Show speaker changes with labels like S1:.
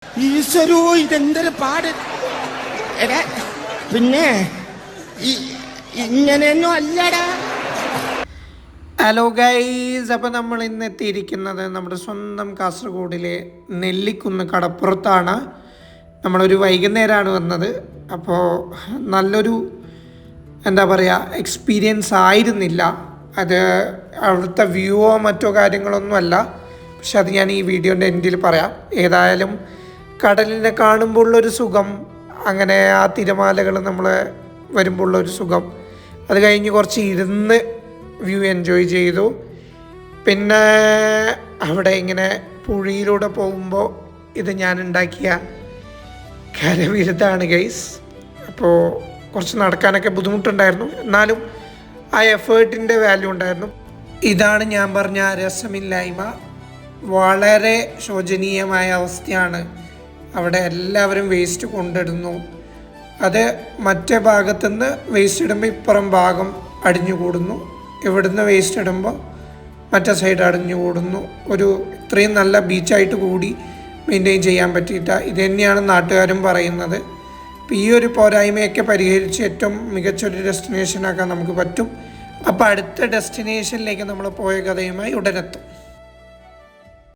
S1: ഈശ്വരോ ഇതെന്തൊരു പാട്. എടാ പിന്നെ ഇങ്ങനെയൊന്നും അല്ലടാ.
S2: ഹലോ ഗൈസ്, അപ്പോൾ നമ്മൾ ഇന്ന് എത്തിയിരിക്കുന്നത് നമ്മുടെ സ്വന്തം കാസർഗോഡിലെ നെല്ലിക്കുന്ന് കടപ്പുറത്താണ്. നമ്മളൊരു വൈകുന്നേരമാണ് വന്നത്. അപ്പോൾ നല്ലൊരു എന്താ പറയുക എക്സ്പീരിയൻസ് ആയിരുന്നില്ല. അത് അവിടുത്തെ വ്യൂവോ മറ്റോ കാര്യങ്ങളൊന്നുമല്ല. പക്ഷെ അത് ഞാൻ ഈ വീഡിയോൻ്റെ എൻഡിൽ പറയാം. ഏതായാലും കടലിനെ കാണുമ്പോൾ ഉള്ളൊരു സുഖം, അങ്ങനെ ആ തിരമാലകൾ നമ്മൾ വരുമ്പോൾ ഉള്ളൊരു സുഖം, അത് കഴിഞ്ഞ് കുറച്ച് ഇരുന്ന് വ്യൂ എൻജോയ് ചെയ്തു. പിന്നെ അവിടെ ഇങ്ങനെ പുഴയിലൂടെ പോകുമ്പോൾ ഇത് ഞാൻ ഉണ്ടാക്കിയ കരവിരുതാണ് ഗൈസ്. അപ്പോൾ കുറച്ച് നടക്കാനൊക്കെ ബുദ്ധിമുട്ടുണ്ടായിരുന്നു, എന്നാലും ആ എഫേർട്ടിൻ്റെ വാല്യൂ ഉണ്ടായിരുന്നു. ഇതാണ് ഞാൻ പറഞ്ഞ രസമില്ലായ്മ. വളരെ ശോചനീയമായ അവസ്ഥയാണ്. അവിടെ എല്ലാവരും വേസ്റ്റ് കൊണ്ടിടുന്നു. അത് മറ്റേ ഭാഗത്തുനിന്ന് വേസ്റ്റ് ഇടുമ്പോൾ ഇപ്പുറം ഭാഗം അടിഞ്ഞുകൂടുന്നു, ഇവിടുന്ന് വേസ്റ്റ് ഇടുമ്പോൾ മറ്റേ സൈഡ് അടിഞ്ഞുകൂടുന്നു. ഒരു ഇത്രയും നല്ല ബീച്ചായിട്ട് കൂടി മെയിൻറ്റെയിൻ ചെയ്യാൻ പറ്റിയിട്ട. ഇത് തന്നെയാണ് നാട്ടുകാരും പറയുന്നത്. അപ്പോൾ ഈ ഒരു പോരായ്മയൊക്കെ പരിഹരിച്ച് ഏറ്റവും മികച്ചൊരു ഡെസ്റ്റിനേഷനാക്കാൻ നമുക്ക് പറ്റും. അപ്പോൾ അടുത്ത ഡെസ്റ്റിനേഷനിലേക്ക് നമ്മൾ പോയ കഥയുമായി ഉടനെത്തും.